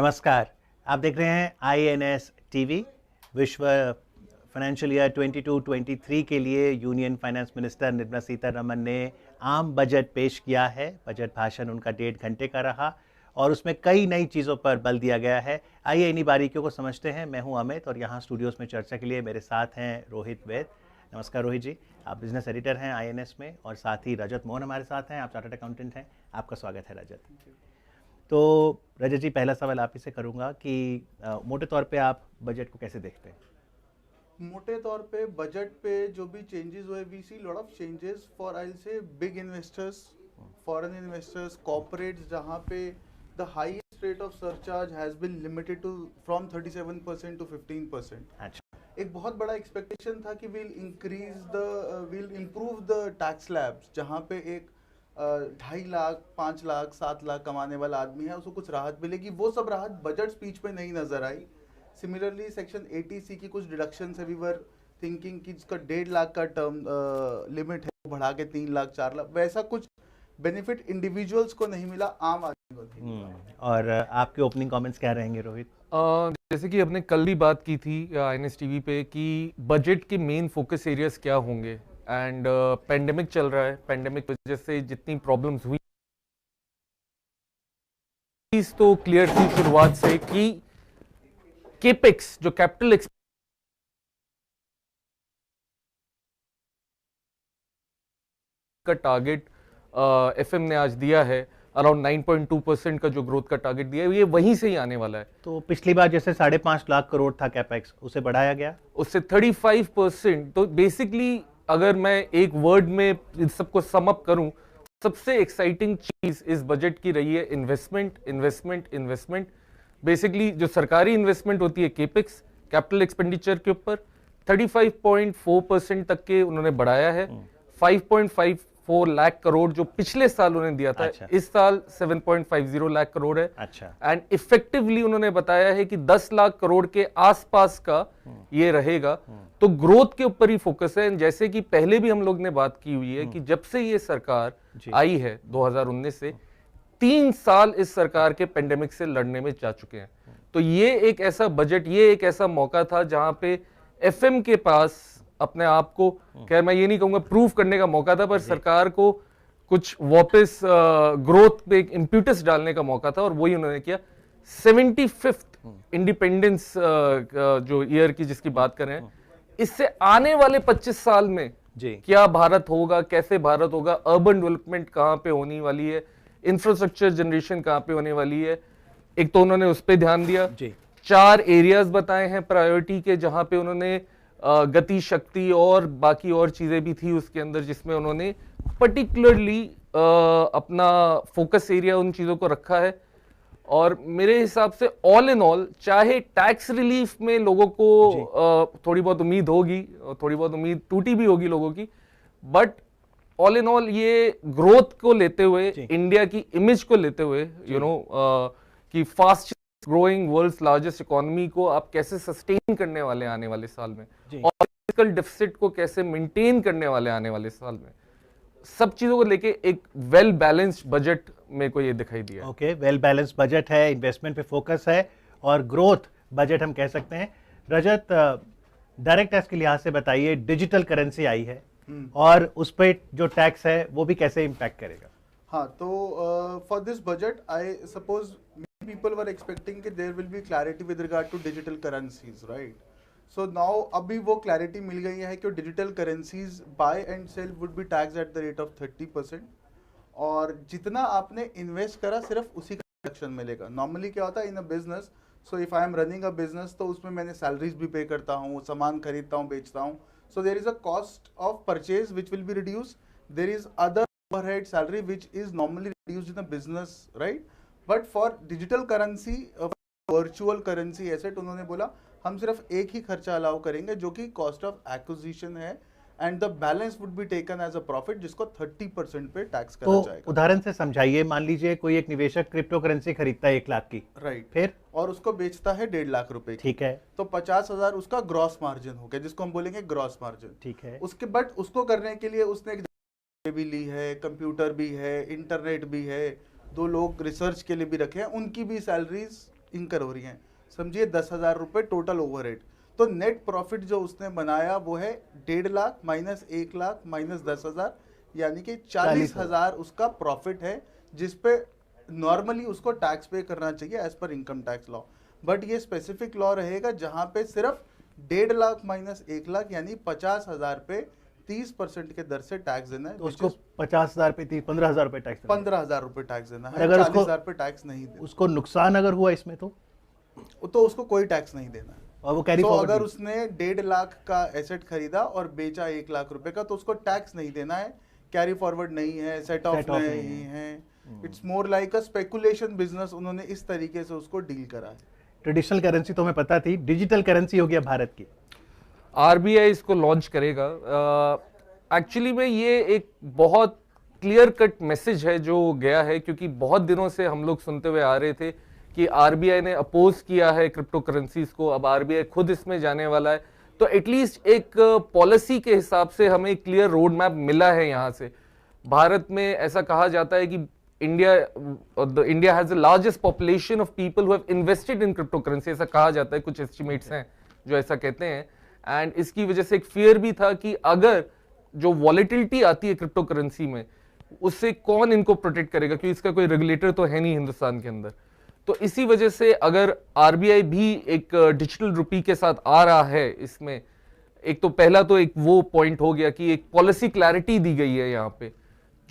नमस्कार, आप देख रहे हैं INS टीवी। विश्व फाइनेंशियल ईयर 22-23 के लिए union finance minister Nirmala Sitharaman ने आम बजट पेश किया है। बजट भाषण उनका 1.5 घंटे का रहा और उसमें कई नई चीज़ों पर बल दिया गया है। आइए इन्हीं बारीकियों को समझते हैं। मैं हूं अमित और यहाँ स्टूडियोज़ में चर्चा के लिए मेरे साथ हैं रोहित वैद। नमस्कार रोहित जी, आप बिजनेस एडिटर हैं INS में, और साथ ही रजत मोहन हमारे साथ हैं, आप चार्टर्ड अकाउंटेंट हैं। आपका स्वागत है रजत। तो रजत जी, पहला सवाल आप ही से करूंगा कि मोटे तौर पे आप बजट को कैसे देखते हैं? मोटे तौर पे बजट पे जो भी चेंजेस हुए, we see lot of changes for I will say big investors, foreign investors, corporates, जहाँ पे the highest rate of surcharge has been limited to from 37% to 15%। अच्छा, एक बहुत बड़ा एक्सपेक्टेशन था कि will improve the tax slabs, जहाँ पे एक 2.5 लाख 5 लाख 7 लाख कमाने वाला आदमी है उसको कुछ राहत मिलेगी। वो सब राहत बजट स्पीच में नहीं नजर आई। सिमिलरली सेक्शन 80C की कुछ डिडक्शन है, वी वर थिंकिंग कि जिसका 1.5 लाख का टर्म लिमिट है वो बढ़ा के 3 लाख 4 लाख, वैसा कुछ बेनिफिट इंडिविजुअल्स को नहीं मिला, आम आदमी को नहीं मिला। और आपके ओपनिंग कमेंट्स क्या रहेंगे रोहित? जैसे कि हमने कल भी बात की थी INS टीवी पे कि बजट के मेन फोकस एरियाज क्या होंगे, एंड पेंडेमिक चल रहा है। पेंडेमिक वजह से जितनी प्रॉब्लम्स हुई, चीज तो क्लियर थी शुरुआत से कि केपेक्स जो कैपिटल का टारगेट FM ने आज दिया है, अराउंड 9.2% का जो ग्रोथ का टारगेट दिया है, ये वहीं से ही आने वाला है। तो पिछली बार जैसे 5.5 लाख करोड़ था कैपेक्स, उसे बढ़ाया गया उससे 35%। तो बेसिकली अगर मैं एक वर्ड में इन सबको सम अप करूं, सबसे एक्साइटिंग चीज इस बजट की रही है इन्वेस्टमेंट, इन्वेस्टमेंट, इन्वेस्टमेंट। बेसिकली जो सरकारी इन्वेस्टमेंट होती है केपेक्स, कैपिटल एक्सपेंडिचर के ऊपर 35.4% तक के उन्होंने बढ़ाया है। 5.54 लाख करोड़ जो पिछले साल उन्होंने दिया था, अच्छा। इस साल 7.50 लाख करोड़ है। अच्छा, एंड इफेक्टिवली उन्होंने बताया है कि 10 लाख करोड़ के आसपास का ये रहेगा। तो ग्रोथ के ऊपर ही फोकस है। जैसे कि पहले भी हम लोग ने बात की हुई है कि जब से ये सरकार आई है 2019 से, 3 साल इस सरकार के पेंडेमिक से लड़ने में जा चुके हैं। तो ये एक ऐसा बजट, ये एक ऐसा मौका था जहां पे FM के पास अपने आप को, खैर मैं ये नहीं कहूंगा प्रूव करने का मौका था, पर सरकार को कुछ वापस ग्रोथ पे एक इम्प्यूटस डालने का मौका था, और वही उन्होंने किया। 75th इंडिपेंडेंस जो ईयर की जिसकी बात कर रहे हैं, इससे आने वाले 25 साल में जी क्या भारत होगा, कैसे भारत होगा, अर्बन डेवलपमेंट कहां पे होने वाली है, इंफ्रास्ट्रक्चर जनरेशन कहां पे होने वाली है, एक तो उन्होंने उस पर ध्यान दिया। जी 4 एरियाज बताए हैं प्रायोरिटी के, जहां पे उन्होंने गति शक्ति और बाकी और चीजें भी थी उसके अंदर, जिसमें उन्होंने पर्टिकुलरली अपना फोकस एरिया उन चीजों को रखा है। और मेरे हिसाब से ऑल इन ऑल, चाहे टैक्स रिलीफ में लोगों को थोड़ी बहुत उम्मीद होगी, थोड़ी बहुत उम्मीद टूटी भी होगी लोगों की, बट ऑल इन ऑल ये ग्रोथ को लेते हुए, इंडिया की इमेज को लेते हुए, कि fast growing world's largest economy को आप कैसे सस्टेन करने वाले आने वाले साल में, और फिस्कल डेफिसिट को कैसे मेंटेन करने वाले आने वाले साल में, सब चीजों को लेके एक वेल बैलेंस्ड बजट मेरे को ये दिखाई दिया। ओके, वेल बैलेंस बजट है, इन्वेस्टमेंट पे फोकस है और ग्रोथ बजट हम कह सकते हैं। रजत, डायरेक्ट टैक्स के लिहाज से बताइए, डिजिटल करेंसी आई है और उस पर जो टैक्स है वो भी कैसे इम्पैक्ट करेगा? हाँ, तो for this budget I suppose people were expecting कि there will be clarity with regard to digital currencies, right? So now अभी वो clarity मिल गई है कि digital currencies buy and sell would be taxed at the rate of 30%, और जितना आपने invest करा सिर्फ उसी का डिडक्शन मिलेगा। नॉर्मली क्या होता है in a business, so if I am running a business तो उसमें मैंने सैलरीज भी पे करता हूँ, सामान खरीदता हूँ, बेचता हूँ, so there is a cost of purchase which will be reduce, there is other overhead salary which is normally reduced in a business, right? But for digital currency, virtual currency asset, उन्होंने बोला हम सिर्फ एक ही खर्चा allow करेंगे जो कि cost of acquisition है, and the balance would be taken as a profit, जिसको 30% पे टैक्स करा जाएगा। तो उदाहरण से समझाइए, मान लीजिए कोई एक निवेशक क्रिप्टो करेंसी खरीदता है 1 लाख की, राइट, फिर और उसको बेचता है 1.5 लाख रुपए की, ठीक है, तो 50,000 उसका ग्रॉस मार्जिन हो गया, जिसको हम बोलेंगे ग्रॉस मार्जिन। ठीक है, उसके बट उसको करने के लिए उसने एक भी ली है, कंप्यूटर भी है, इंटरनेट भी है, 2 लोग रिसर्च के लिए भी रखे हैं, उनकी भी सैलरीज इंकर हो रही हैं, समझिए 10,000 रुपये टोटल ओवरहेड। तो नेट प्रॉफिट जो उसने बनाया वो है 1.5 लाख माइनस 1 लाख माइनस 10,000, यानी कि 40,000 उसका प्रॉफिट है, जिसपे नॉर्मली उसको टैक्स पे करना चाहिए एज पर इनकम टैक्स लॉ। बट ये स्पेसिफिक लॉ रहेगा जहां पे सिर्फ 1.5 लाख माइनस 1 लाख यानी 50,000 पे 30% के दर से टैक्स देना है। तो उसको 50,000 पे 15,000 रुपए टैक्स देना है। 15,000 रुपए टैक्स देना है, अगर 40,000 पे टैक्स नहीं देना। उसको नुकसान अगर हुआ इसमें तो उसको कोई टैक्स नहीं देना है। और वो कैरी तो फॉरवर्ड अगर उसने 1.5 लाख का एसेट खरीदा और बेचा 1 लाख रुपए का, तो उसको टैक्स नहीं देना है, कैरी फॉरवर्ड नहीं है, सेट ऑफ नहीं है। It's more like a speculation business, उन्होंने इस तरीके से उसको डील करा है। ट्रेडिशनल करेंसी तो हमें पता थी, डिजिटल करेंसी हो गया भारत की। आरबीआई इसको लॉन्च करेगा। एक्चुअली में ये एक बहुत क्लियर कट मैसेज है जो गया है, क्योंकि बहुत दिनों से हम लोग सुनते हुए आ रहे थे कि आरबीआई ने अपोज किया है क्रिप्टो करेंसीज को, अब आरबीआई खुद इसमें जाने वाला है। तो एटलीस्ट एक पॉलिसी के हिसाब से हमें एक क्लियर रोड मैप मिला है यहाँ से। भारत में ऐसा कहा जाता है कि India has the largest population of people who have invested in crypto currency, ऐसा कहा जाता है, कुछ एस्टिमेट्स हैं जो ऐसा कहते हैं। एंड इसकी वजह से एक फियर भी था कि अगर जो वॉलेटिलिटी आती है क्रिप्टो करेंसी में, उससे कौन इनको प्रोटेक्ट करेगा, क्योंकि इसका कोई रेगुलेटर तो है नहीं हिंदुस्तान के अंदर। तो इसी वजह से अगर आरबीआई भी एक डिजिटल रुपी के साथ आ रहा है इसमें, एक तो पहला तो एक वो पॉइंट हो गया कि एक पॉलिसी क्लैरिटी दी गई है यहाँ पे।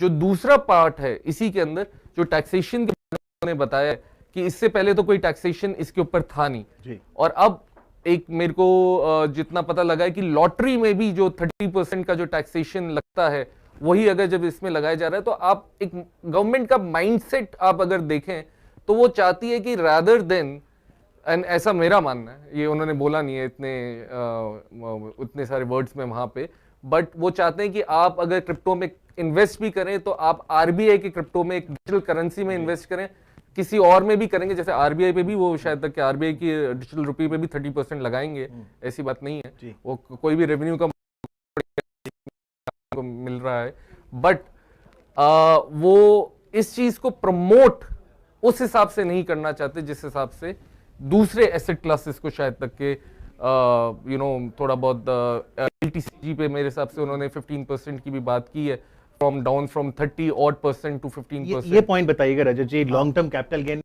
जो दूसरा पार्ट है इसी के अंदर, जो टैक्सेशन के बारे में बताया है कि इससे पहले तो कोई टैक्सेशन इसके ऊपर था नहीं जी। और अब एक मेरे को जितना पता लगा है कि लॉटरी में भी जो 30% का जो टैक्सेशन लगता है, वही अगर जब इसमें लगाया जा रहा है, तो आप एक गवर्नमेंट का माइंडसेट आप अगर देखें तो वो चाहती है कि रादर देन, एंड ऐसा मेरा मानना है, ये उन्होंने बोला नहीं है उतने सारे वर्ड्स में वहां पे, बट वो चाहते हैं कि आप अगर क्रिप्टो में इन्वेस्ट भी करें तो आप आरबीआई के क्रिप्टो में एक डिजिटल करेंसी में इन्वेस्ट करें, किसी और में भी करेंगे, जैसे आरबीआई पे भी वो शायद तक कि आरबीआई की डिजिटल रुपये पे भी 30% लगाएंगे, ऐसी बात नहीं है, वो कोई भी रेवेन्यू का मिल रहा है, बट वो इस चीज को प्रमोट उस हिसाब से नहीं करना चाहते जिस हिसाब से दूसरे एसेट क्लासेस को शायद तक के थोड़ा बहुत एलटीसीजी पे मेरे हिसाब से उन्होंने 15% की भी बात की है, फ्रॉम 30% टू 15%। ये पॉइंट बताइएगा रजत जी, लॉन्ग टर्म कैपिटल गेन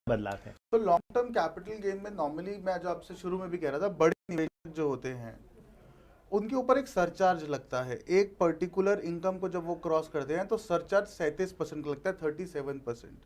बदलाव है। तो लॉन्ग टर्म कैपिटल गेन में नॉर्मली मैं जो आपसे शुरू में भी कह रहा था, बड़े निवेशक जो होते हैं उनके ऊपर एक सरचार्ज लगता है, एक पर्टिकुलर इनकम को जब वो क्रॉस करते हैं तो सरचार्ज 37% लगता है, 37%।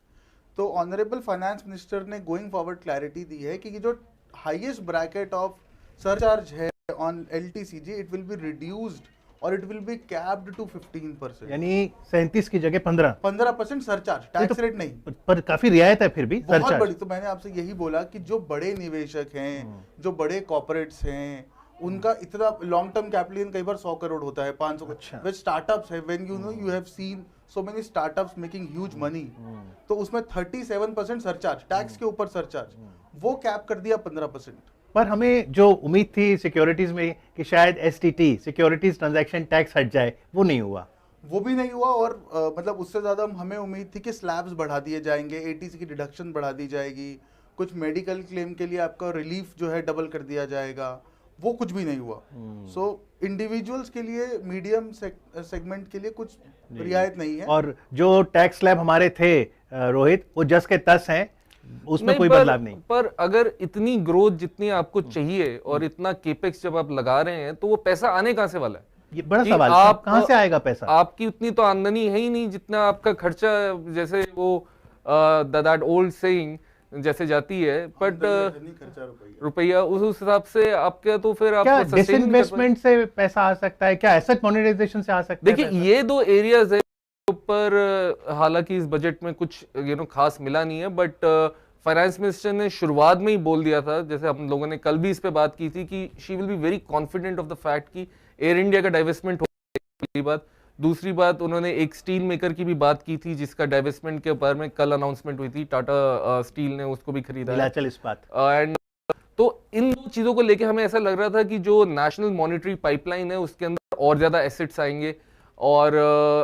तो ऑनरेबल फाइनेंस मिनिस्टर ने गोइंग फॉरवर्ड क्लैरिटी दी है कि ये जो हाईएस्ट ब्रैकेट ऑफ सरचार्ज है on LTCG, it will be reduced और it will be capped to 15%, यानी 37 की जगह 15% सरचार्ज, टैक्स रेट नहीं, पर काफी रियायत है फिर भी बहुत बड़ी। तो मैंने आपसे यही बोला कि जो बड़े निवेशक हैं, जो बड़े कॉर्पोरेट्स हैं, उनका इतना लॉन्ग टर्म कैपिटल कई बार 100 करोड़ होता है, 500 करोड़। स्टार्टअप्स है, when you have seen so many startups making huge money, तो उसमें 37% सरचार्ज, टैक्स के ऊपर सरचार्ज, वो कैप कर दिया 15%। पर हमें जो उम्मीद थी सिक्योरिटीज में कि शायद एसटीटी सिक्योरिटीज ट्रांजैक्शन टैक्स हट जाए, वो नहीं हुआ, वो भी नहीं हुआ। और मतलब उससे ज्यादा हमें उम्मीद थी कि स्लैब्स बढ़ा दिए जाएंगे, एटीसी की डिडक्शन बढ़ा दी जाएगी, कुछ मेडिकल क्लेम के लिए आपका रिलीफ जो है डबल कर दिया जाएगा, वो कुछ भी नहीं हुआ। सो इंडिविजुअल्स के लिए, मीडियम सेगमेंट के लिए कुछ रियायत नहीं है। और जो टैक्स स्लैब हमारे थे रोहित, वो जस के तस हैं, उसमें कोई बदलाव नहीं। पर अगर इतनी ग्रोथ जितनी आपको चाहिए और इतना केपेक्स जब आप लगा रहे हैं, तो वो पैसा आने कहां से वाला है? ये बड़ा सवाल है, आप कहां से आएगा पैसा? आपकी उतनी तो आमदनी है ही नहीं जितना आपका खर्चा, जैसे वो दैट ओल्ड सेइंग जैसे जाती है, बट रुपया उस हिसाब से आपके, तो फिर क्या आपको डिसइन्वेस्टमेंट से पैसा आ सकता है, क्या एसेट मोनेटाइजेशन से आ सकता है? देखिए, ये दो एरियाज है ऊपर, हालांकि इस बजट में कुछ खास मिला नहीं है, बट फाइनेंस मिनिस्टर ने शुरुआत में ही बोल दिया था, जैसे हम लोगों ने कल भी इस पे बात की थी, कि she will be very confident of the fact कि एयर इंडिया का डाइवेस्टमेंट हो। पहली बात। दूसरी बात, उन्होंने एक स्टील मेकर की भी बात की थी जिसका डाइवेस्टमेंट के बारे में कल अनाउंसमेंट हुई थी, टाटा स्टील ने उसको भी खरीदा, नीलाचल इस्पात। एंड तो इन दो चीजों को लेके हमें ऐसा लग रहा था कि जो नेशनल मॉनेटरी पाइपलाइन है उसके अंदर और ज्यादा एसेट्स आएंगे। और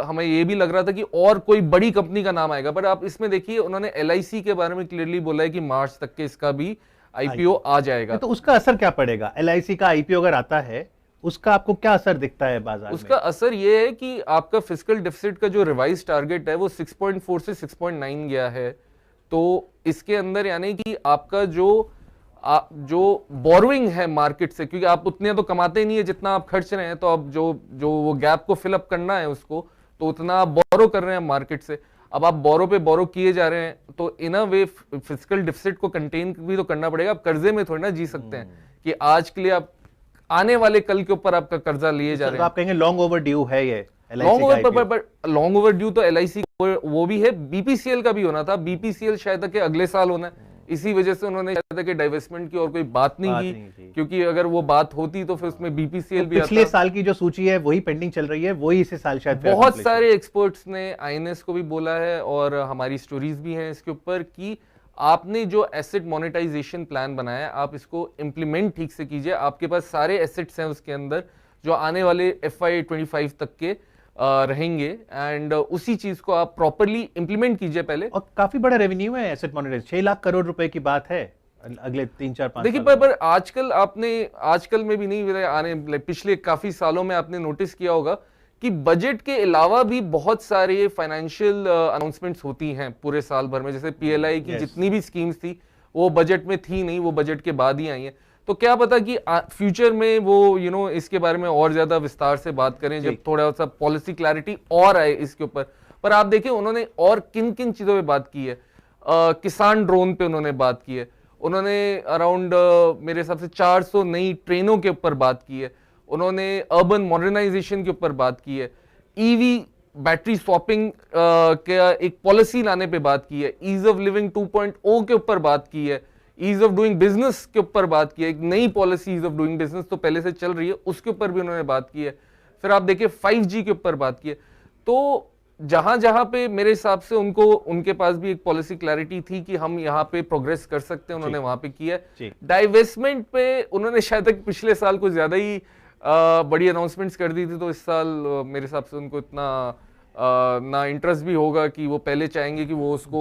हमें ये भी लग रहा था कि और कोई बड़ी कंपनी का नाम आएगा, बट आप इसमें देखिए उन्होंने LIC के बारे में क्लियरली बोला है कि मार्च तक के इसका भी IPO आ जाएगा। तो उसका असर क्या पड़ेगा? LIC का IPO अगर आता है उसका आपको क्या असर दिखता है बाजार उसका में? असर ये है कि आपका फिस्कल डेफिसिट का जो रिवाइज टारगेट है वो 6.4 से 6.9 गया है। तो इसके अंदर यानी कि आपका जो बोरोइंग है मार्केट से, क्योंकि आप उतने तो कमाते ही नहीं है जितना आप खर्च रहे हैं, तो अब जो वो गैप को फिलअप करना है उसको, तो उतना आप बोरो कर रहे हैं मार्केट से। अब आप बोरो पे बोरो किए जा रहे हैं, तो इन अ वे फिस्कल डेफिसिट को कंटेन भी तो करना पड़ेगा। आप कर्जे में थोड़ी ना जी सकते हैं कि आज के लिए आप आने वाले कल के ऊपर आपका कर्जा लिए जा रहे हैं। तो आप कहेंगे लॉन्ग ओवर ड्यू है ये लॉन्ग ओवर ड्यू तो LIC वो भी है, BPCL का भी होना था। BPCL शायद तक अगले साल होना है, इसी वजह से उन्होंने शायद तक डाइवेस्टमेंट की और कोई बात नहीं की, क्योंकि अगर वो बात होती तो फिर उसमें BPCL भी पिछले साल की जो सूची है वही पेंडिंग चल रही है, वही इस साल शायद बहुत सारे एक्सपर्ट्स ने INS को भी बोला है और हमारी स्टोरीज भी हैं इसके ऊपर कि आपने जो एसेट मोनेटाइजेशन प्लान बनाया है आप इसको इम्प्लीमेंट ठीक से कीजिए। आपके पास सारे एसेट्स हैं उसके अंदर जो आने वाले FY25 तक के रहेंगे, एंड उसी चीज को आप प्रॉपरली इंप्लीमेंट कीजिए पहले। और काफी बड़ा रेवेन्यू है एसेट मोनेटाइजेशन, 6 लाख करोड़ रुपए की बात है अगले 3-4-5 देखिए पर आजकल में भी नहीं, आने पिछले काफी सालों में आपने नोटिस किया होगा कि बजट के अलावा भी बहुत सारे फाइनेंशियल अनाउंसमेंट्स होती हैं पूरे साल भर में। जैसे PLI की जितनी भी स्कीम्स थी वो बजट में थी नहीं, वो बजट के बाद ही आई हैं। तो क्या पता कि फ्यूचर में वो इसके बारे में और ज्यादा विस्तार से बात करें जब थोड़ा सा पॉलिसी क्लैरिटी और आए इसके ऊपर। पर आप देखिए उन्होंने और किन किन चीजों पे बात की है। किसान ड्रोन पे उन्होंने बात की है, उन्होंने अराउंड मेरे हिसाब से 400 नई ट्रेनों के ऊपर बात की है, उन्होंने अर्बन मॉडर्नाइजेशन के ऊपर बात की है, EV बैटरी स्वैपिंग का एक पॉलिसी लाने पे बात की है, ईज ऑफ लिविंग 2.0 के ऊपर बात की है, ईज ऑफ डूइंग बिजनेस के ऊपर बात की है। एक नई policy ease of doing business तो पहले से चल रही है, उसके ऊपर भी उन्होंने बात की है। फिर आप देखिए 5G के ऊपर बात की है। तो जहां जहां पे मेरे हिसाब से उनके पास भी एक पॉलिसी क्लैरिटी थी कि हम यहाँ पे प्रोग्रेस कर सकते हैं, उन्होंने वहां पे किया है। डाइवेस्टमेंट पे उन्होंने शायद तक पिछले साल कुछ ज्यादा ही बड़ी अनाउंसमेंट्स कर दी थी, तो इस साल मेरे हिसाब से उनको इतना ना इंटरेस्ट भी होगा कि वो पहले चाहेंगे कि वो उसको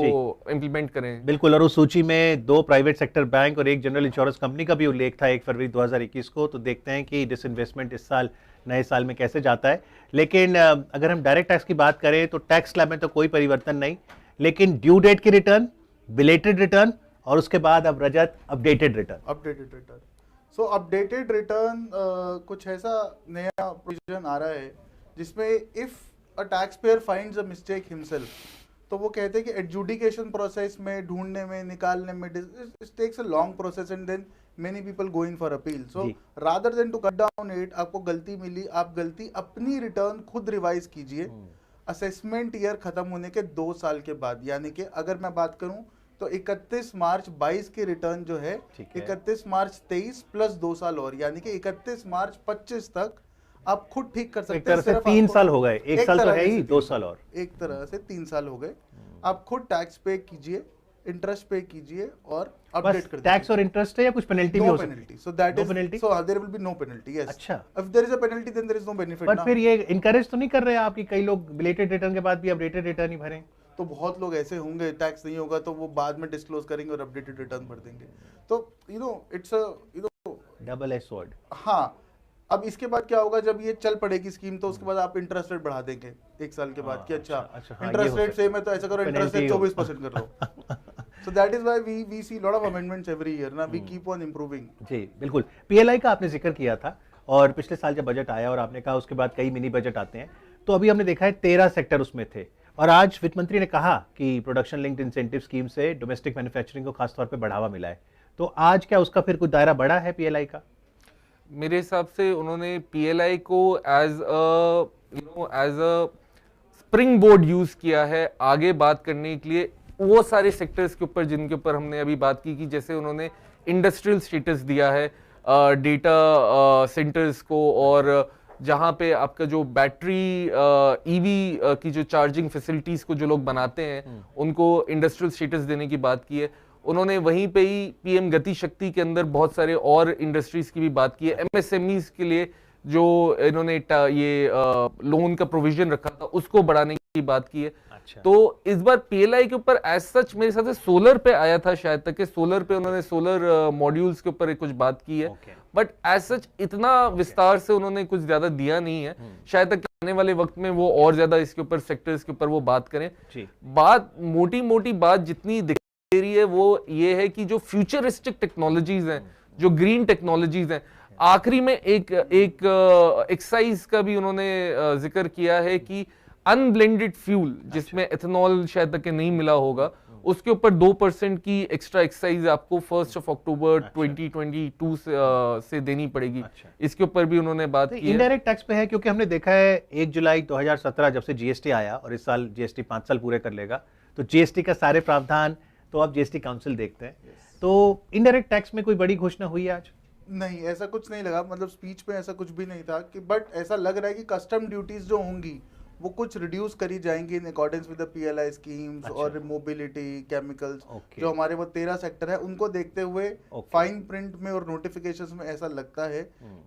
इंप्लीमेंट करें। बिल्कुल, और उस सूची में 2 प्राइवेट सेक्टर बैंक और 1 जनरल इंश्योरेंस कंपनी का भी उल्लेख था 1 फरवरी 2021 को। तो देखते हैं कि डिसइन्वेस्टमेंट इस साल नए साल में कैसे जाता है। लेकिन अगर हम डायरेक्ट टैक्स की बात करें तो टैक्स स्लैब में तो कोई परिवर्तन नहीं, लेकिन ड्यू डेट की रिटर्न, बिलेटेड रिटर्न और उसके बाद अब रजत अपडेटेड रिटर्न। सो अपडेटेड रिटर्न कुछ ऐसा नया प्रोविजन आ रहा है जिसमें if a tax payer finds a mistake himself, तो वो कहते हैं कि एडजुडिकेशन प्रोसेस में, ढूंढने में, निकालने में it takes a long process and then many people go in for appeal. So rather than to cut down it, आपको गलती मिली, आप गलती अपनी रिटर्न खुद रिवाइज कीजिए असेसमेंट ईयर खत्म होने के 2 साल के बाद। यानी कि अगर मैं बात करूं तो 31 मार्च 22 की रिटर्न जो है 31 मार्च 23 प्लस 2 साल और, यानी कि 31 मार्च 25 तक आप खुद ठीक कर सकते हैं। एक तरह से 3 साल हो गए, 1 साल तो है ही, 2 साल और, एक तरह से 3 साल हो गए। आप खुद टैक्स पे कीजिए, इंटरेस्ट पे कीजिए और अपडेट कर दीजिए। टैक्स और इंटरेस्ट है या कुछ पेनल्टी भी हो सकती है? So that is so there will be no penalty. Yes, अच्छा, if there is a penalty then there is no benefit. पर फिर ये इनकरेज तो नहीं कर रहे हैं आप कि कई लोग बिलेटेड रिटर्न के बाद भी अपडेटेड रिटर्न ही भरें? तो बहुत लोग ऐसे होंगे, टैक्स नहीं होगा तो वो बाद में डिस्क्लोज करेंगे और अपडेटेड रिटर्न भर देंगे। तो it's a double edge sword. हाँ, अब इसके बाद क्या होगा जब ये चल पड़ेगी स्कीम, तो उसके बाद आप इंटरेस्ट रेट बढ़ा देंगे 1 साल के बाद कि अच्छा इंटरेस्ट रेट सेम है तो ऐसा करो इंटरेस्ट रेट 24% कर लो। So that is why we see lot of amendments every year ना, we keep on improving। जी बिल्कुल। PLI का आपने जिक्र किया था और पिछले साल जब बजट आया और आपने कहा उसके बाद कई मिनी बजट आते हैं, तो अभी हमने देखा है 13 सेक्टर उसमें थे और आज वित्त मंत्री ने कहा कि प्रोडक्शन लिंक्ड इंसेंटिव स्कीम से डोमेस्टिक मैन्युफैक्चरिंग को खासतौर पे बढ़ावा मिला है। तो आज क्या उसका फिर कुछ दायरा बढ़ा है PLI का? मेरे हिसाब से उन्होंने PLI को as a springboard use किया है आगे बात करने के लिए वो सारे सेक्टर्स के ऊपर जिनके ऊपर हमने अभी बात की, कि जैसे उन्होंने इंडस्ट्रियल स्टेटस दिया है डेटा सेंटर्स को, और जहाँ पे आपका जो बैटरी EV की जो चार्जिंग फैसिलिटीज को जो लोग बनाते हैं उनको इंडस्ट्रियल स्टेटस देने की बात की है उन्होंने। वहीं पे ही PM गति शक्ति के अंदर बहुत सारे और इंडस्ट्रीज की भी बात की है। MSMEs के लिए जो इन्होंने ये लोन का प्रोविजन रखा था उसको बढ़ाने की बात की है। अच्छा। तो इस बार पीएलआई के ऊपर एज सच मेरे हिसाब से सोलर पे आया था शायद तक, कि सोलर पे उन्होंने सोलर मॉड्यूल्स के ऊपर कुछ बात की है, Okay. बट एज सच इतना विस्तार से उन्होंने कुछ ज्यादा दिया नहीं है। शायद तक आने वाले वक्त में वो और ज्यादा इसके ऊपर सेक्टर्स के ऊपर वो बात करें। जी। बात मोटी मोटी बात जितनी दिख रही है वो ये है कि जो फ्यूचरिस्टिक टेक्नोलॉजीज हैं, जो ग्रीन टेक्नोलॉजीज हैं, आखिरी में एक एक्सरसाइज का भी उन्होंने जिक्र किया है कि अनब्लेंडेड फ्यूल जिसमें एथेनॉल शायद तक नहीं मिला होगा, उसके ऊपर 2% की एक्स्ट्रा एक्साइज आपको 1 अक्टूबर 2022 से देनी पड़ेगी। अच्छा। इसके ऊपर भी उन्होंने बात की है। इनडायरेक्ट टैक्स पे है, क्योंकि हमने देखा है 1 जुलाई 2017 जब से जीएसटी आया और इस साल जीएसटी 5 साल पूरे कर लेगा, तो जीएसटी का सारे प्रावधान तो अब जीएसटी काउंसिल देखते हैं। तो इनडायरेक्ट टैक्स में कोई बड़ी घोषणा हुई है आज? नहीं, ऐसा कुछ नहीं लगा, मतलब स्पीच में ऐसा कुछ भी नहीं था कि, बट ऐसा लग रहा है कि कस्टम ड्यूटीज जो होंगी वो कुछ रिड्यूस करी जाएंगी in accordance with the PLI schemes. अच्छा। और मोबिलिटी, केमिकल्स, Okay. जो हमारे वो 13 सेक्टर है उनको देखते हुए Okay. फाइन प्रिंट में और नोटिफिकेशंस में ऐसा लगता है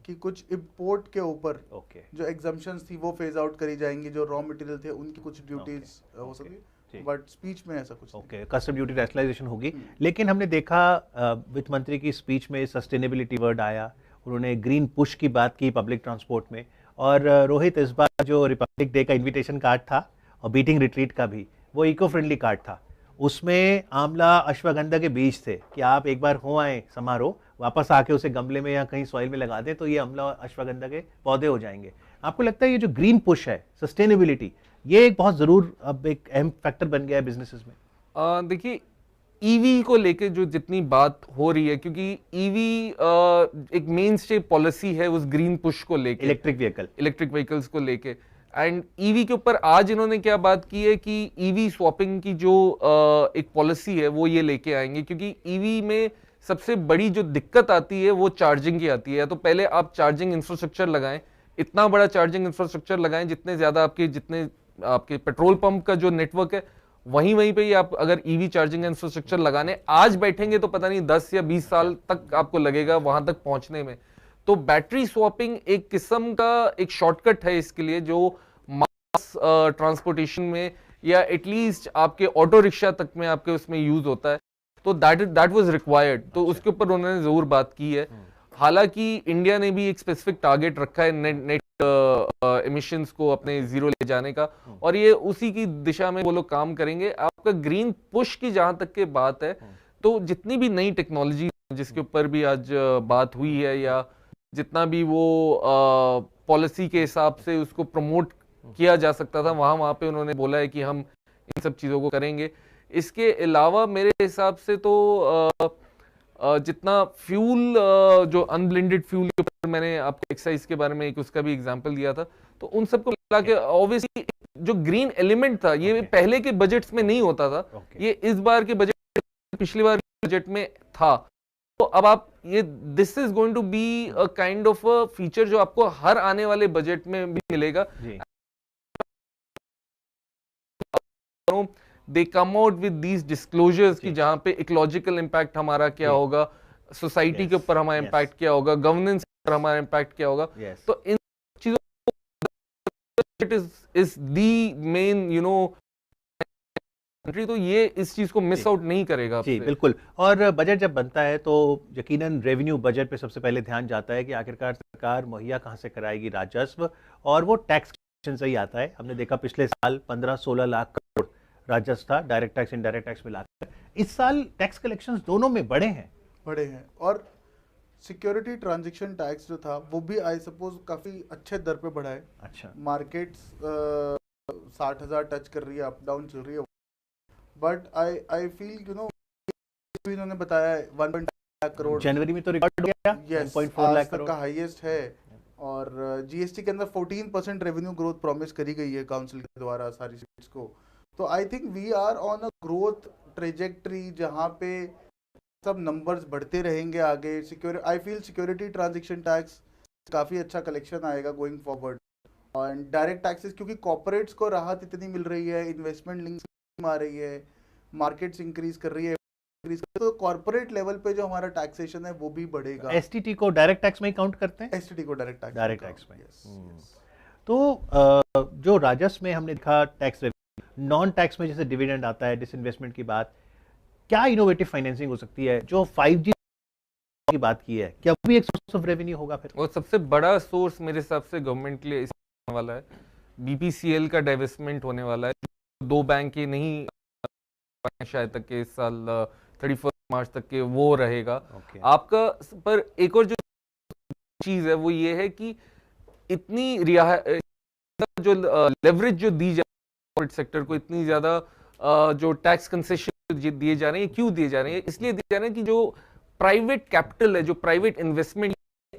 कि कुछ इंपोर्ट के ऊपर ओके। जो एग्जम्पशंस थी वो फेज आउट करी जाएंगी, जो रॉ मटेरियल थे उनकी कुछ ड्यूटीज हो Okay. सकती, बट स्पीच में ऐसा कुछ ओके, कस्टम ड्यूटी रैशनलाइजेशन होगी। लेकिन हमने देखा वित्त मंत्री की स्पीच में सस्टेनेबिलिटी वर्ड आया, उन्होंने ग्रीन पुश की बात की पब्लिक ट्रांसपोर्ट में, और रोहित इस बार जो रिपब्लिक डे का इनविटेशन कार्ड था और बीटिंग रिट्रीट का भी, वो इको फ्रेंडली कार्ड था। उसमें आंवला अश्वगंधा के बीज थे कि आप एक बार हो आए समारोह, वापस आके उसे गमले में या कहीं सॉइल में लगा दें तो ये आंवला अश्वगंधा के पौधे हो जाएंगे। आपको लगता है ये जो ग्रीन पुश है, सस्टेनेबिलिटी, ये एक बहुत जरूर अब एक अहम फैक्टर बन गया है बिजनेसेस में? देखिए, ईवी को लेके जो जितनी बात हो रही है, क्योंकि ईवी एक मेन स्टेट पॉलिसी है उस ग्रीन पुश को लेके, इलेक्ट्रिक व्हीकल्स को लेके। एंड ईवी के ऊपर आज इन्होंने क्या बात की है कि ईवी स्वैपिंग की जो एक पॉलिसी है वो ये लेके आएंगे, क्योंकि ईवी में सबसे बड़ी जो दिक्कत आती है वो चार्जिंग की आती है। तो पहले आप चार्जिंग इंफ्रास्ट्रक्चर लगाएं, इतना बड़ा चार्जिंग इंफ्रास्ट्रक्चर लगाएं जितने ज्यादा जितने आपके पेट्रोल पंप का जो नेटवर्क है वहीं पे ही आप अगर ईवी चार्जिंग इंफ्रास्ट्रक्चर लगाने आज बैठेंगे तो पता नहीं 10 या 20 साल तक आपको लगेगा वहां तक पहुंचने में। तो बैटरी स्वैपिंग एक किस्म का एक शॉर्टकट है इसके लिए, जो मास ट्रांसपोर्टेशन में या एटलीस्ट आपके ऑटो रिक्शा तक में आपके उसमें यूज होता है। तो दैट वाज रिक्वायर्ड, तो उसके ऊपर उन्होंने जरूर बात की है। हालांकि इंडिया ने भी एक स्पेसिफिक टारगेट रखा है नेट एमिशंस को अपने जीरो ले जाने का, और ये उसी की दिशा में वो लोग काम करेंगे। आपका ग्रीन पुश की जहां तक के बात है, तो जितनी भी नई टेक्नोलॉजी जिसके ऊपर भी आज बात हुई है, या जितना भी वो पॉलिसी के हिसाब से उसको प्रमोट किया जा सकता था, वहां पे उन्होंने बोला है कि हम इन सब चीजों को करेंगे। इसके अलावा मेरे हिसाब से तो जितना फ्यूल, जो अनब्लेंडेड फ्यूल के ऊपर मैंने आपको एक्साइज के बारे में एक उसका भी एग्जांपल दिया था, तो उन सबको मिला के ऑब्वियसली जो ग्रीन एलिमेंट था ये पहले के बजट्स में नहीं होता था, ये इस बार के बजट, पिछली बार के बजट में था। तो अब आप ये this is going to be a kind of a feature जो आपको हर आने वाले बजट में भी मिलेगा। They come out with these disclosures कि जहां पे इकोलॉजिकल इंपैक्ट हमारा क्या होगा, सोसाइटी के ऊपर हमारा इंपैक्ट क्या होगा, गवर्नेंस के ऊपर हमारा इंपैक्ट क्या होगा। तो इन चीजों इज द मेन कंट्री, तो ये इस चीज को मिस आउट नहीं करेगा। जी बिल्कुल। और बजट जब बनता है तो यकीनन रेवेन्यू बजट पे सबसे पहले ध्यान जाता है कि आखिरकार सरकार मुहैया कहां से कराएगी राजस्व, और वो टैक्स से ही आता है। हमने देखा पिछले साल 15-16 लाख करोड़ राजस्व था, डायरेक्ट टैक्स इनडायरेक्ट टैक्स मिलाकर। इस साल टैक्स कलेक्शंस दोनों में बढ़े हैं। और सिक्योरिटी ट्रांजैक्शन टैक्स जो था वो भी आई सपोज काफी अच्छे दर पे बढ़ा है। अच्छा। मार्केट्स 60,000 टच कर रही है, अप डाउन चल रही है, बट आई फील इन्होंने बताया 1.5 लाख करोड़ जनवरी में तो रिकॉर्ड हो गया, 1.4 लाख करोड़ का हाईएस्ट है। और जीएसटी के अंदर 14% रेवेन्यू ग्रोथ प्रॉमिस करी गई है काउंसिल के द्वारा सारी स्टेट्स को। तो I think we are on a growth trajectory जहां पे सब नंबर्स बढ़ते रहेंगे आगे। I feel security transaction tax काफ़ी अच्छा कलेक्शन आएगा गोइंग फॉरवर्ड। और डायरेक्ट टैक्सेस क्योंकि कॉर्पोरेट्स को राहत इतनी मिल रही है, इन्वेस्टमेंट लिंक आ रही है, मार्केट्स इंक्रीज कर रही है, इंक्रीज करें तो कॉर्पोरेट लेवल पे जो हमारा टैक्सेशन है वो भी बढ़ेगा। एसटीटी को डायरेक्ट टैक्स में ही काउंट करते हैं? एसटीटी को डायरेक्ट डायरेक्ट टैक्स में। yes. तो जो राजस्व में हमने देखा टैक्स रेवेन्यू, नॉन टैक्स में जैसे डिविडेंड आता है, डिसइन्वेस्टमेंट की बात, क्या इनोवेटिव फाइनेंसिंग हो सकती है? जो 5G की बात की है, क्या वो भी एक सोर्स ऑफ रेवेन्यू होगा फिर? और सबसे बड़ा सोर्स मेरे हिसाब से गवर्नमेंट के लिए होने वाला है, बीपीसीएल का डाइवेस्टमेंट होने वाला है। 2 बैंक के नहीं शायद तक के इस साल 31 मार्च तक के वो रहेगा आपका। पर एक और जो चीज है वो ये है कि इतनी जो लेवरेज जो दी जा कॉर्पोरेट सेक्टर को, इतनी ज्यादा जो टैक्स कंसेशन दिए जा रहे हैं, क्यों दिए जा रहे हैं? इसलिए दिए जा रहे हैं कि जो प्राइवेट कैपिटल है, जो प्राइवेट इन्वेस्टमेंट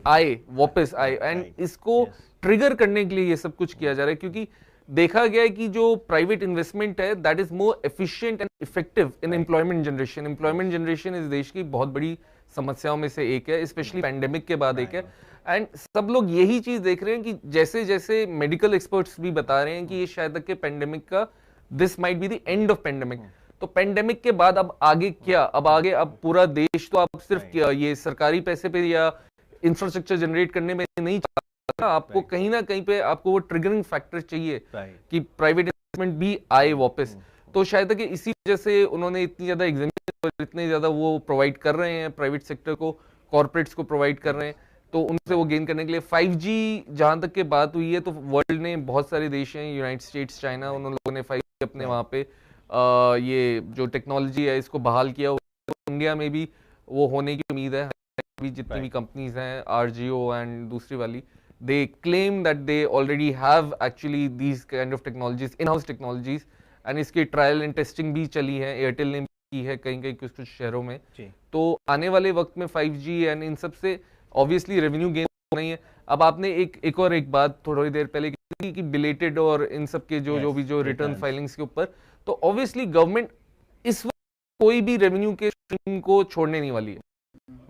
आए, वापस आए, एंड इसको ट्रिगर करने के लिए ये सब कुछ किया जा रहा है। क्योंकि देखा गया है कि जो प्राइवेट इन्वेस्टमेंट है that is more efficient and effective in employment generation. Employment generation इस देश की बहुत बड़ी समस्याओं में से एक है, स्पेशली पैंडेमिक के बाद एक है। एंड सब लोग यही चीज देख रहे हैं कि जैसे जैसे मेडिकल एक्सपर्ट्स भी बता रहे हैं कि ये शायद तक के पैंडेमिक का, this might be the end of pandemic. तो पैंडेमिक के बाद अब आगे क्या? अब पूरा देश तो आप सिर्फ ये सरकारी पैसे पे या इंफ्रास्ट्रक्चर जनरेट करने में नहीं चाहता, आपको कहीं ना कहीं पे आपको वो ट्रिगरिंग फैक्टर चाहिए कि प्राइवेट इन्वेस्टमेंट भी आए वापस। तो शायद तक इसी वजह से उन्होंने इतनी ज्यादा एग्जामिनेशन और इतने ज्यादा वो प्रोवाइड कर रहे हैं प्राइवेट सेक्टर को, कॉर्पोरेट्स को प्रोवाइड कर रहे हैं, तो उनसे वो गेन करने के लिए। 5G जहां तक के बात हुई है तो वर्ल्ड ने, बहुत सारे देश हैं, यूनाइटेड स्टेट्स, चाइना, उन लोगों ने 5G अपने वहां पे ये जो टेक्नोलॉजी है इसको बहाल किया। इंडिया में भी वो होने की उम्मीद है। भी जितनी भी कंपनीज हैं, RGO एंड दूसरी वाली, they claim that they already have actually these kind of technologies, in-house technologies, and इसकी ट्रायल एंड टेस्टिंग भी चली है, एयरटेल ने की है कहीं कहीं कुछ शहरों में। तो आने वाले वक्त में 5G एंड इन सब से ऑब्वियसली रेवेन्यू गेन नहीं है। अब आपने एक बात थोड़ी देर पहले की कि बिलेटेड और इन सब के जो रिटर्न फाइलिंग्स के ऊपर, तो ऑब्वियसली गवर्नमेंट इस वक्त कोई भी रेवेन्यू के स्ट्रीम को छोड़ने नहीं वाली है।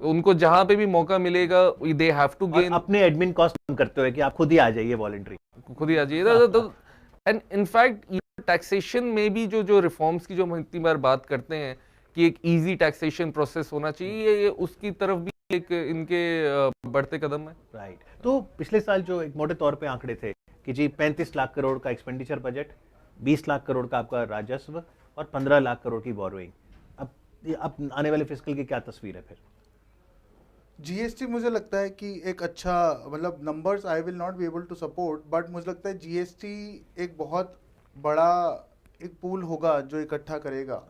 उनको जहां पे भी मौका मिलेगा दे हैव टू गेन। अपने एडमिन कॉस्ट कम करते हुए कि आप खुद ही आ जाइए, वॉलंटरी खुद ही आ जाइए। एंड इनफैक्ट टैक्सेशन में भी जो रिफॉर्म्स की जो हम इतनी बार बात करते हैं कि एक इजी टैक्सेशन प्रोसेस होना चाहिए, ये उसकी तरफ भी एक इनके बढ़ते कदम है। राइट। तो पिछले साल जो एक मोटे तौर पे आंकड़े थे कि जी 35 लाख करोड़ का एक्सपेंडिचर बजट, 20 लाख करोड़ का आपका राजस्व और 15 लाख करोड़ की बोरोइंग, अब आने वाले फिस्कल की क्या तस्वीर है फिर? जीएसटी मुझे लगता है कि एक अच्छा, मतलब numbers I will not be able to support, but मुझे लगता है जीएसटी एक बहुत बड़ा एक पूल होगा जो इकट्ठा करेगा।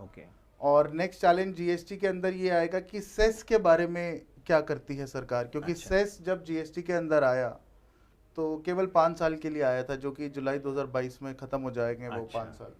और नेक्स्ट चैलेंज जीएसटी के अंदर ये आएगा कि सेस के बारे में क्या करती है सरकार, क्योंकि सेस जब जीएसटी के अंदर आया तो केवल 5 साल के लिए आया था, जो कि जुलाई 2022 में खत्म हो जाएंगे वो 5 साल।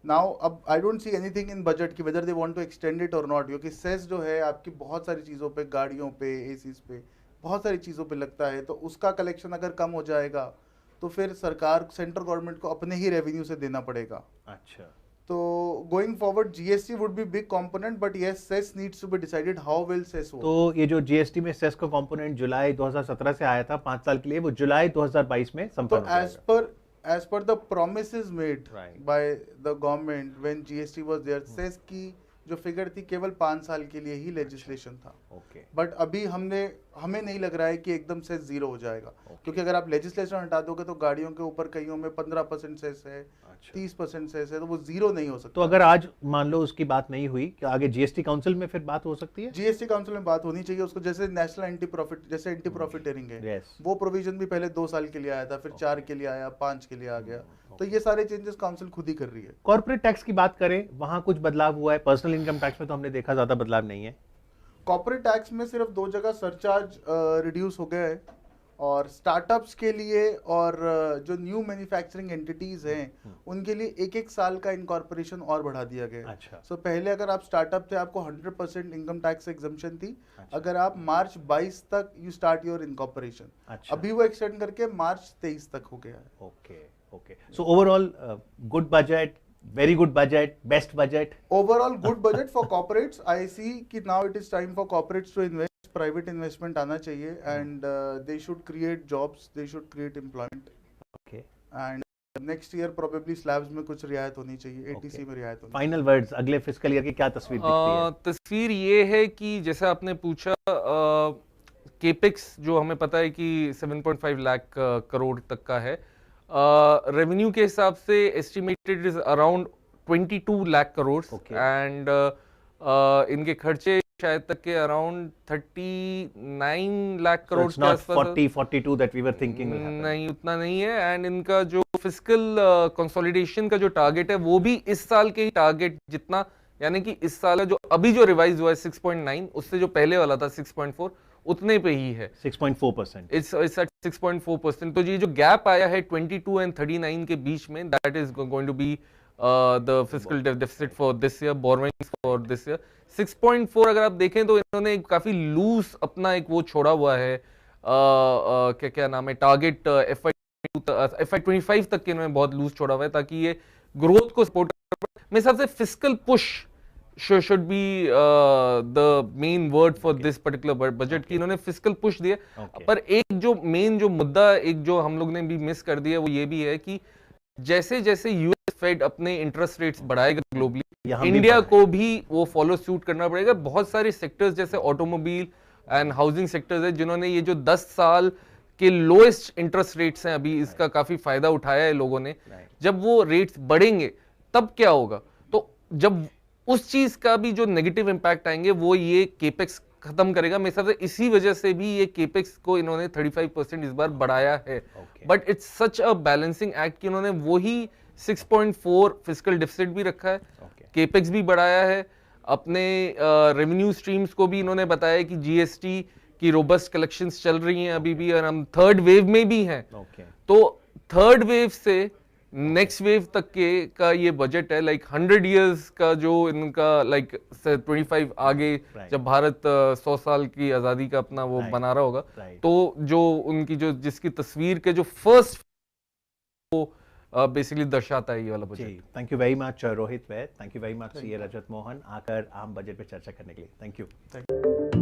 नाउ अब I don't see anything in budget की whether they want to extend it और नॉट, क्योंकि सेस जो है आपकी बहुत सारी चीज़ों पे, गाड़ियों पे, एसीज पे, बहुत सारी चीज़ों पे लगता है। तो उसका कलेक्शन अगर कम हो जाएगा तो फिर सरकार, सेंट्रल गवर्नमेंट को अपने ही रेवेन्यू से देना पड़ेगा। अच्छा, तो going forward GST would be big component, but yes cess needs to be decided how will cess work. तो ये जो जीएसटी में सेस का कंपोनेंट जुलाई 2017 से आया था 5 साल के लिए, वो जुलाई 2022 में संपन्न हो जाएगा। As per the promises made by the government when GST was there, cess की जो फिगर थी केवल 5 साल के लिए ही लेजिस्लेशन था। बट अभी हमें नहीं लग रहा है कि एकदम से जीरो हो जाएगा, क्योंकि अगर आप लेजिस्लेशन हटा दोगे तो गाड़ियों के ऊपर कईयों में 15% सेस है, 30% सेस है, तो वो जीरो नहीं हो सकता। तो अगर आज मान लो उसकी बात नहीं हुई, क्या आगे जीएसटी काउंसिल में फिर बात हो सकती है? जीएसटी काउंसिल में बात होनी चाहिए उसको, जैसे नेशनल एंटी प्रॉफिटेरिंग है, वो प्रोविजन भी पहले 2 साल के लिए आया था, फिर 4 के लिए आया, 5 के लिए आ गया। तो ये सारे चेंजेस काउंसिल खुद ही कर रही है। कॉर्पोरेट टैक्स की बात करें, वहां कुछ बदलाव हुआ है? पर्सनल इनकम टैक्स में तो हमने देखा ज्यादा बदलाव नहीं है। कॉर्पोरेट टैक्स में सिर्फ 2 जगह सरचार्ज रिड्यूस हो गया है, और स्टार्टअप्स के लिए और जो न्यू मैन्युफैक्चरिंग एंटिटीज हैं उनके लिए 1-1 साल का इनकॉर्पोरेशन और बढ़ा दिया गया है। अच्छा। सो पहले अगर आप स्टार्टअप थे आपको 100% इनकम टैक्स एग्जम्पशन थी। अच्छा। अगर आप मार्च 22 तक यू स्टार्ट योर इनकॉर्पोरेशन। अच्छा। अभी वो एक्सटेंड करके मार्च 23 तक हो गया है। Okay. So overall good budget, very good budget, best budget? Overall good budget for corporates. I see कि now it is time for corporates to invest. Private investment आना चाहिए, and they should create jobs, they should create employment. Okay. And next year probably slabs में कुछ रियायत होनी चाहिए, ATC में रियायत होनी फाइनल वर्ड्स, अगले फिस्कल ईयर की क्या तस्वीर दिखती है? तस्वीर ये है कि जैसे आपने पूछा, केपेक्स जो हमें पता है कि 7.5 लाख करोड़ तक का है, रेवेन्यू के हिसाब से estimated is around 22 lakh crore, and इनके खर्चे शायद तक के अराउंड 39 लाख करोड़ के आसपास। 42 that we were thinking will happen. नहीं, उतना नहीं है। एंड इनका जो फिस्कल कंसोलिडेशन का जो टारगेट है वो भी इस साल के ही टारगेट जितना, यानी कि इस साल जो अभी जो रिवाइज हुआ है 6.9, उससे जो पहले वाला था 6.4, उतने पे ही है, 6.4%. It's at 6.4%। तो ये जो गैप आया है 22 एंड 39 के बीच में, that is going to be the fiscal deficit for this year, borrowings for this year. 6.4 अगर आप देखें तो इन्होंने काफी लूज अपना एक वो छोड़ा हुआ है, क्या क्या नाम है, टारगेट FY25 तक के इन्होंने बहुत लूज छोड़ा हुआ है, ताकि ये ग्रोथ को सपोर्ट कर। मेरे हिसाब से fiscal push should be the main word for this particular budget, कि इन्होंने फिस्कल पुश दिया। पर एक जो मेन जो मुद्दा एक जो हम लोग ने भी मिस कर दिया वो ये भी है कि जैसे जैसे यूएस फेड अपने इंटरेस्ट रेट्स बढ़ाएगा ग्लोबली, इंडिया को भी वो फॉलो सूट करना पड़ेगा। बहुत सारे सेक्टर्स जैसे ऑटोमोबाइल एंड हाउसिंग सेक्टर्स है जिन्होंने ये जो 10 साल के लोएस्ट इंटरेस्ट रेट्स हैं अभी, इसका काफी फायदा उठाया है लोगों ने। जब वो रेट्स बढ़ेंगे तब क्या होगा, तो जब उस चीज का भी जो नेगेटिव इंपैक्ट आएंगे वो ये केपेक्स खत्म करेगा। मेरे हिसाब से इसी वजह से भी ये केपेक्स को इन्होंने 35% इस बार बढ़ाया है। But it's such a balancing act कि इन्होंने वही 6.4 फिस्कल डेफिसिट भी रखा है, केपेक्स भी बढ़ाया है, अपने रेवेन्यू स्ट्रीम्स को भी इन्होंने बताया कि जीएसटी की रोबस्ट कलेक्शंस चल रही हैं अभी भी, और हम थर्ड वेव में भी हैं। तो थर्ड वेव से नेक्स्ट वेव तक के का ये बजट है, लाइक 100 इयर्स का जो इनका, लाइक 25 आगे जब भारत 100 साल की आजादी का अपना वो बना रहा होगा, तो जो उनकी जो जिसकी तस्वीर के जो फर्स्ट वो बेसिकली दर्शाता है ये वाला budget. Thank you very much Rohit Vaid, thank you very much CA Rajat Mohan, आकर आम बजट पे चर्चा करने के लिए। Thank you.